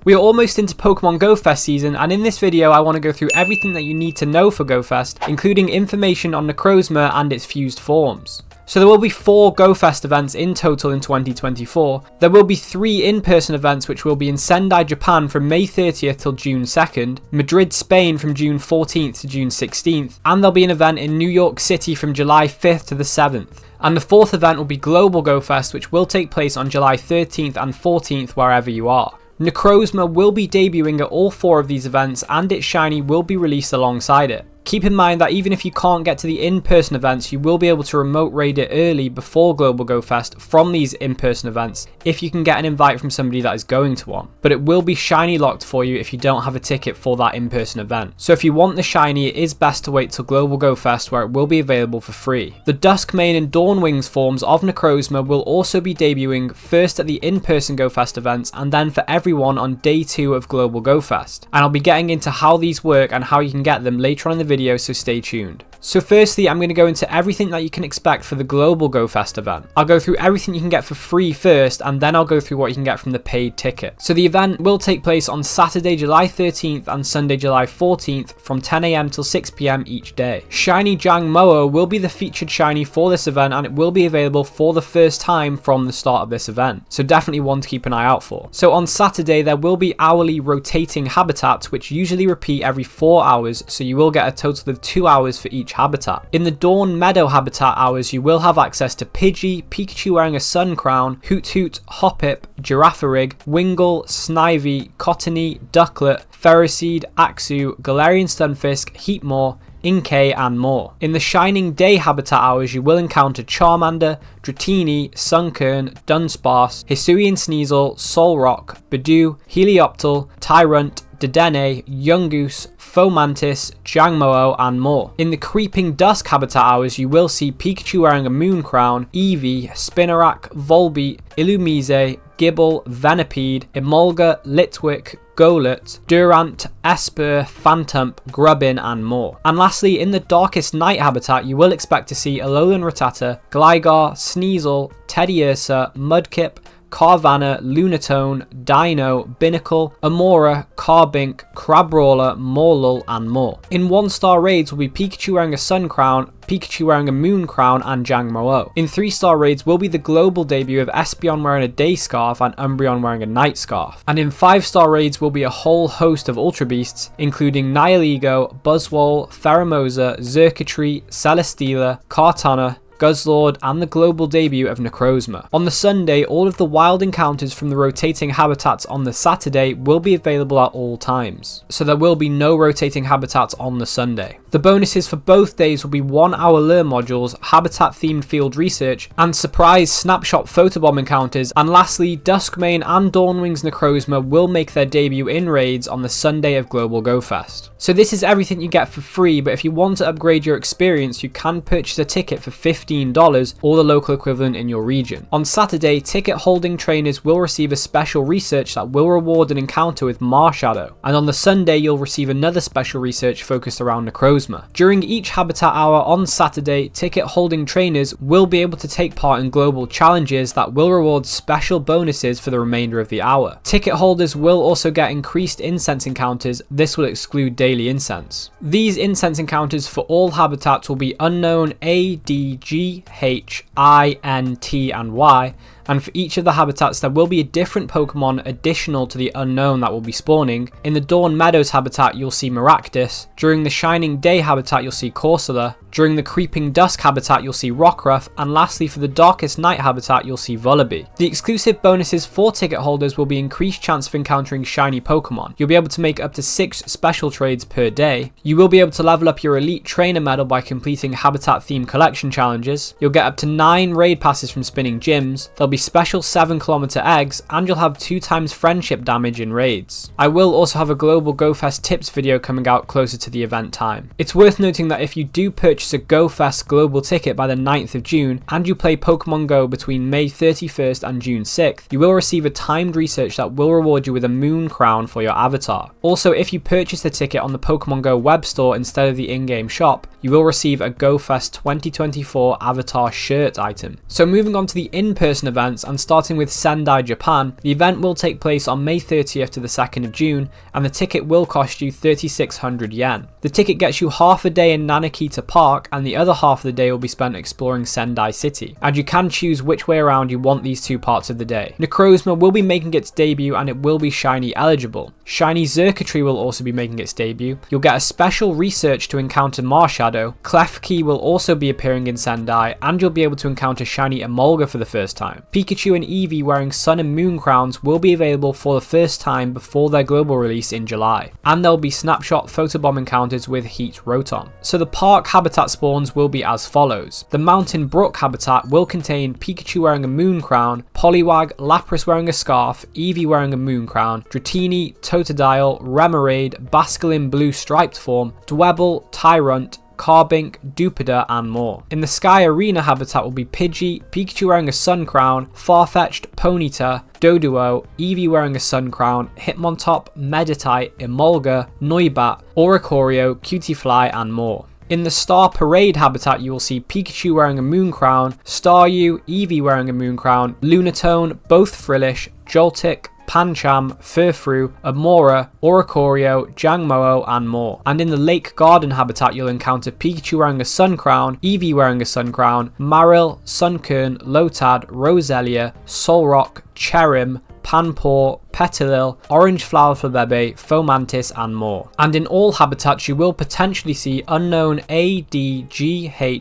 We are almost into Pokemon Go Fest season, and in this video I want to go through everything that you need to know for Go Fest, including information on Necrozma and its fused forms. So there will be 4 Go Fest events in total in 2024. There will be 3 in-person events which will be in Sendai, Japan from May 30th till June 2nd, Madrid, Spain from June 14th to June 16th, and there'll be an event in New York City from July 5th to the 7th. And the 4th event will be Global Go Fest, which will take place on July 13th and 14th wherever you are. Necrozma will be debuting at all 4 of these events, and its shiny will be released alongside it. Keep in mind that even if you can't get to the in-person events, you will be able to remote raid it early before Global Go Fest from these in-person events if you can get an invite from somebody that is going to one. But it will be shiny locked for you if you don't have a ticket for that in-person event. So if you want the shiny, it is best to wait till Global Go Fest where it will be available for free. The Duskmane and Dawnwings forms of Necrozma will also be debuting first at the in-person Go Fest events and then for everyone on day 2 of Global Go Fest. And I'll be getting into how these work and how you can get them later on in the video, so stay tuned. So firstly, I'm going to go into everything that you can expect for the Global Go Fest event. I'll go through everything you can get for free first, and then I'll go through what you can get from the paid ticket. So the event will take place on Saturday, July 13th and Sunday, July 14th from 10 AM till 6 PM each day. Shiny Jangmo-o will be the featured shiny for this event, and it will be available for the first time from the start of this event. So definitely one to keep an eye out for. So on Saturday, there will be hourly rotating habitats, which usually repeat every 4 hours, so you will get a total of 2 hours for each habitat. In the Dawn Meadow habitat hours, you will have access to Pidgey, Pikachu wearing a sun crown, Hoot Hoot, Hoppip, Girafarig, Wingull, Snivy, Cottony, Ducklet, Ferroseed, Axew, Galarian Stunfisk, Heatmore, Inkay, and more. In the Shining Day habitat hours, you will encounter Charmander, Dratini, Sunkern, Dunsparce, Hisuian Sneasel, Solrock, Bidoof, Helioptile, Tyrunt, Dedenne, Yungoos, Fomantis, Jangmo-o, and more. In the Creeping Dusk habitat hours, you will see Pikachu wearing a moon crown, Eevee, Spinarak, Volbeat, Illumise, Gibble, Venipede, Emolga, Litwick, Golett, Durant, Esper, Phantump, Grubbin, and more. And lastly, in the Darkest Night habitat, you will expect to see Alolan Rattata, Gligar, Sneasel, Teddiursa, Mudkip, Carvanha, Lunatone, Dino, Binnacle, Amora, Carbink, Crabrawler, Morlul, and more. In 1-star raids will be Pikachu wearing a sun crown, Pikachu wearing a moon crown, and Jangmo-o. In 3-star raids will be the global debut of Espeon wearing a day scarf and Umbreon wearing a night scarf. And in 5-star raids will be a whole host of Ultra Beasts, including Nihilego, Buzzwole, Pheromosa, Xurkitree, Celesteela, Kartana, Guzzlord, and the global debut of Necrozma. On the Sunday, all of the wild encounters from the rotating habitats on the Saturday will be available at all times, so there will be no rotating habitats on the Sunday. The bonuses for both days will be 1-hour lure modules, habitat-themed field research, and surprise snapshot photobomb encounters, and lastly, Duskmane and Dawnwings Necrozma will make their debut in raids on the Sunday of Global Go Fest. So this is everything you get for free, but if you want to upgrade your experience, you can purchase a ticket for $15 or the local equivalent in your region. On Saturday, ticket holding trainers will receive a special research that will reward an encounter with Marshadow, and on the Sunday you'll receive another special research focused around Necrozma. During each habitat hour on Saturday, ticket holding trainers will be able to take part in global challenges that will reward special bonuses for the remainder of the hour. Ticket holders will also get increased incense encounters. This will exclude daily incense. These incense encounters for all habitats will be unknown A, D, G, H, I, N, T, and Y, and for each of the habitats there will be a different Pokemon additional to the unknown that will be spawning. In the Dawn Meadows habitat you'll see Maractus, during the Shining Day habitat you'll see Corsola, during the Creeping Dusk habitat you'll see Rockruff, and lastly for the Darkest Night habitat you'll see Vullaby. The exclusive bonuses for ticket holders will be increased chance of encountering shiny Pokemon. You'll be able to make up to 6 special trades per day. You will be able to level up your Elite Trainer medal by completing habitat themed collection challenges. You'll get up to 9 raid passes from spinning gyms. There'll be special 7-kilometer eggs, and you'll have 2 times friendship damage in raids. I will also have a Global Go Fest tips video coming out closer to the event time. It's worth noting that if you do purchase purchase a GoFest global ticket by the 9th of June and you play Pokemon Go between May 31st and June 6th, you will receive a timed research that will reward you with a moon crown for your avatar. Also, if you purchase the ticket on the Pokemon Go web store instead of the in-game shop, you will receive a GoFest 2024 avatar shirt item. So moving on to the in-person events and starting with Sendai, Japan, the event will take place on May 30th to the 2nd of June and the ticket will cost you 3,600 yen. The ticket gets you half a day in Nanakita Park and the other half of the day will be spent exploring Sendai City, and you can choose which way around you want these two parts of the day. Necrozma will be making its debut and it will be shiny eligible. Shiny Xurkitree will also be making its debut. You'll get a special research to encounter Marshadow. Klefki will also be appearing in Sendai and you'll be able to encounter shiny Emolga for the first time. Pikachu and Eevee wearing Sun and Moon crowns will be available for the first time before their global release in July, and there'll be snapshot photobomb encounters with Heat Rotom. So the park habitat spawns will be as follows. The Mountain Brook habitat will contain Pikachu wearing a moon crown, Poliwag, Lapras wearing a scarf, Eevee wearing a moon crown, Dratini, Totodile, Remoraid, Basculin blue striped form, Dwebble, Tyrant, Carbink, Dupida and more. In the Sky Arena habitat will be Pidgey, Pikachu wearing a sun crown, Farfetch'd, Ponyta, Doduo, Eevee wearing a sun crown, Hitmontop, Meditite, Emolga, Noibat, Oricorio, Cutiefly and more. In the Star Parade habitat you will see Pikachu wearing a moon crown, Staryu, Eevee wearing a moon crown, Lunatone, both Frillish, Joltik, Pancham, Furfrou, Amora, Oricorio, Jangmo-o and more. And in the Lake Garden habitat you'll encounter Pikachu wearing a sun crown, Eevee wearing a sun crown, Marill, Sunkern, Lotad, Roselia, Solrock, Cherim, Panpour, Petilil, Orange Flower for Bebe, Fomantis and more. And in all habitats you will potentially see unknown ADGHINTY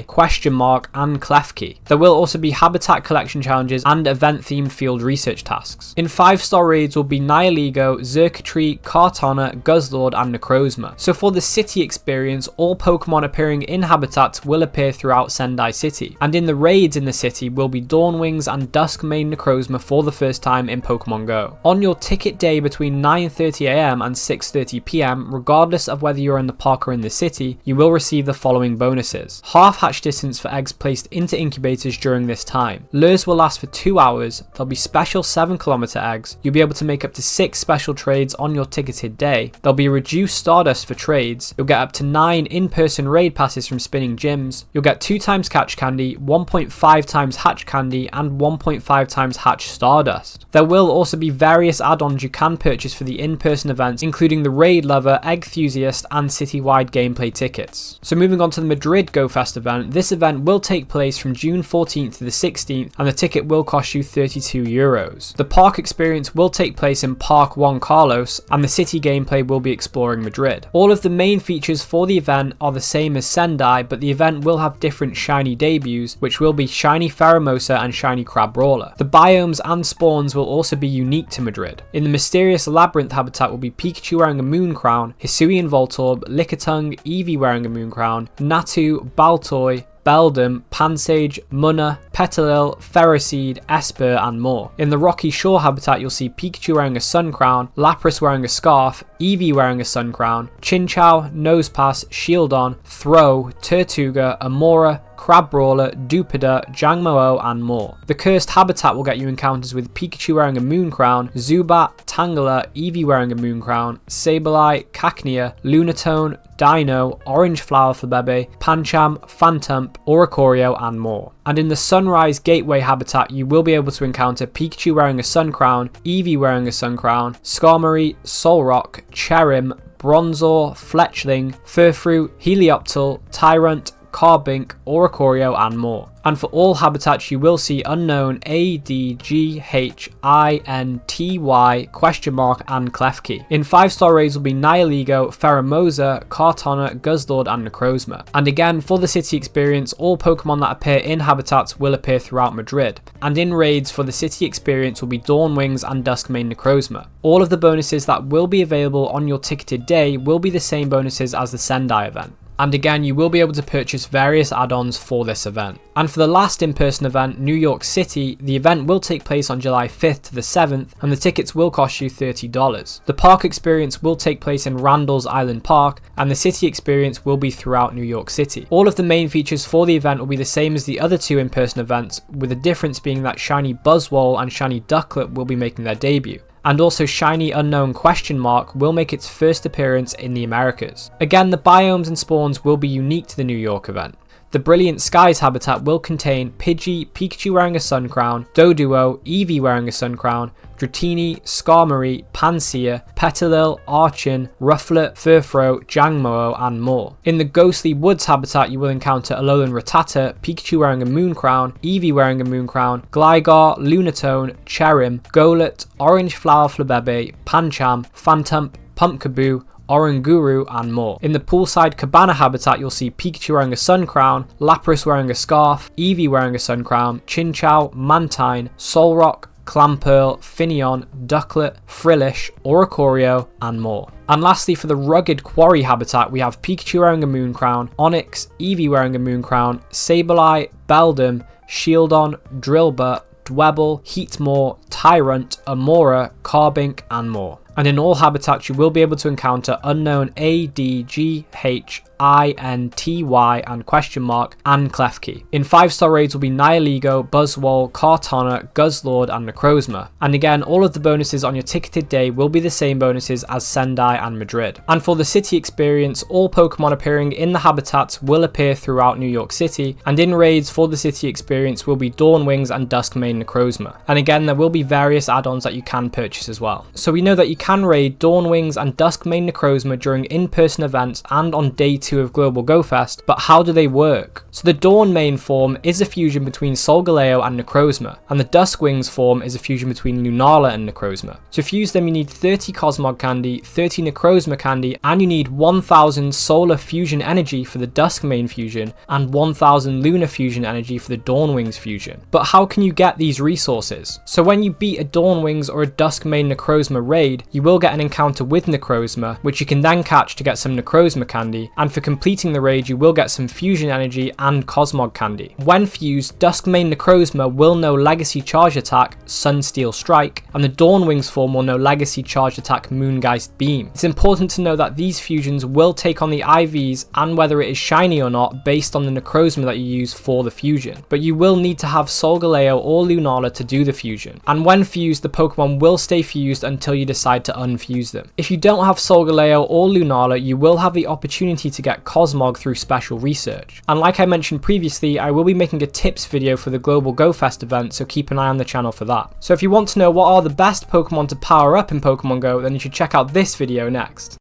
question mark and Klefki. There will also be habitat collection challenges and event themed field research tasks. In 5-star raids will be Nihilego, Xurkitree, Kartana, Guzzlord and Necrozma. So for the city experience, all Pokemon appearing in habitats will appear throughout Sendai City, and in the raids in the city will be Dawnwings and Duskmane Necrozma for the first time in Pokemon Go. On your ticket day between 9:30 AM and 6:30 PM, regardless of whether you're in the park or in the city, you will receive the following bonuses. Half hatch distance for eggs placed into incubators during this time. Lures will last for 2 hours, there'll be special 7km eggs, you'll be able to make up to 6 special trades on your ticketed day, there'll be reduced Stardust for trades, you'll get up to 9 in-person raid passes from spinning gyms, you'll get 2 times catch candy, 1.5 times hatch candy and 1.5 times hatch Stardust. There will also be various add-ons you can purchase for the in-person events, including the Raid Lover, Eggthusiast and citywide gameplay tickets. So moving on to the Madrid GoFest event, this event will take place from June 14th to the 16th and the ticket will cost you €32. The park experience will take place in Park Juan Carlos and the city gameplay will be exploring Madrid. All of the main features for the event are the same as Sendai, but the event will have different shiny debuts, which will be shiny Pheromosa and shiny Crabrawler. The biomes and spawns will also be unique to Madrid. In the Mysterious Labyrinth habitat will be Pikachu wearing a moon crown, Hisuian Voltorb, Lickitung, Eevee wearing a moon crown, Natu, Baltoy, Beldum, Pansage, Munna, Petilil, Ferroseed, Esper and more. In the Rocky Shore habitat you'll see Pikachu wearing a sun crown, Lapras wearing a scarf, Eevee wearing a sun crown, Chinchou, Nosepass, Shieldon, Throw, Turtuga, Amora, Crabrawler, Dupida, Jangmo-o and more. The Cursed habitat will get you encounters with Pikachu wearing a moon crown, Zubat, Tangela, Eevee wearing a moon crown, Sableye, Cacnea, Lunatone, Dino, Orange Flower for Bebe, Pancham, Phantump, Oricorio and more. And in the Sunrise Gateway habitat you will be able to encounter Pikachu wearing a sun crown, Eevee wearing a sun crown, Skarmory, Solrock, Cherim, Bronzor, Fletchling, Furfrou, Helioptile, Tyrant, Carbink, Oricorio and more. And for all habitats you will see unknown ADGHINTY question mark and Klefki. In 5-star raids will be Nihilego, Pheromosa, Kartana, Guzzlord and Necrozma. And again for the city experience, all Pokemon that appear in habitats will appear throughout Madrid. And in raids for the city experience will be Dawnwings and Duskmane Necrozma. All of the bonuses that will be available on your ticketed day will be the same bonuses as the Sendai event. And again, you will be able to purchase various add-ons for this event. And for the last in-person event, New York City, the event will take place on July 5th to the 7th, and the tickets will cost you $30. The park experience will take place in Randall's Island Park, and the city experience will be throughout New York City. All of the main features for the event will be the same as the other two in-person events, with the difference being that Shiny Buzzwole and Shiny Ducklet will be making their debut. And also Shiny Unknown ? Will make its first appearance in the Americas. Again, the biomes and spawns will be unique to the New York event. The Brilliant Skies habitat will contain Pidgey, Pikachu wearing a sun crown, Doduo, Eevee wearing a sun crown, Dratini, Skarmory, Pansear, Petilil, Archon, Rufflet, Furfrou, Jangmo-o, and more. In the Ghostly Woods habitat, you will encounter Alolan Rattata, Pikachu wearing a moon crown, Eevee wearing a moon crown, Gligar, Lunatone, Cherim, Golett, Orange Flower Flabebe, Pancham, Phantump, Pumpkaboo, Oranguru, and more. In the Poolside Cabana habitat, you'll see Pikachu wearing a sun crown, Lapras wearing a scarf, Eevee wearing a sun crown, Chinchou, Mantine, Solrock, Clamperl, Finneon, Ducklet, Frillish, Oricorio, and more. And lastly, for the Rugged Quarry habitat, we have Pikachu wearing a moon crown, Onix, Eevee wearing a moon crown, Sableye, Beldum, Shieldon, Drillbur, Dwebble, Heatmore, Tyrant, Amora, Carbink, and more. And in all habitats, you will be able to encounter unknown A, D, G, H, I, N, T, Y, and question mark, and Klefki. In 5-star raids will be Nihilego, Buzzwole, Kartana, Guzzlord, and Necrozma. And again, all of the bonuses on your ticketed day will be the same bonuses as Sendai and Madrid. And for the city experience, all Pokemon appearing in the habitats will appear throughout New York City, and in raids for the city experience will be Dawnwings and Duskmane Necrozma. And again, there will be various add-ons that you can purchase as well. So we know that you can raid Dawnwings and Duskmane Necrozma during in-person events and on day 2 of Global Go Fest, but how do they work? So the Dawnmane form is a fusion between Solgaleo and Necrozma, and the Duskwings form is a fusion between Lunala and Necrozma. To fuse them, you need 30 Cosmog Candy, 30 Necrozma Candy, and you need 1000 Solar Fusion Energy for the Duskmane fusion, and 1000 Lunar Fusion Energy for the Dawnwings fusion. But how can you get these resources? So when you beat a Dawnwings or a Duskmane Necrozma raid, you will get an encounter with Necrozma, which you can then catch to get some Necrozma Candy, and for completing the raid you will get some Fusion Energy and Cosmog Candy. When fused, Duskmane Necrozma will know Legacy Charge Attack, Sunsteel Strike, and the Dawnwings form will know Legacy Charge Attack, Moongeist Beam. It's important to know that these fusions will take on the IVs and whether it is shiny or not based on the Necrozma that you use for the fusion, but you will need to have Solgaleo or Lunala to do the fusion, and when fused the Pokemon will stay fused until you decide to unfuse them. If you don't have Solgaleo or Lunala, you will have the opportunity to get Cosmog through special research. And like I mentioned previously, I will be making a tips video for the Global Go Fest event, so keep an eye on the channel for that. So if you want to know what are the best Pokemon to power up in Pokemon Go, then you should check out this video next.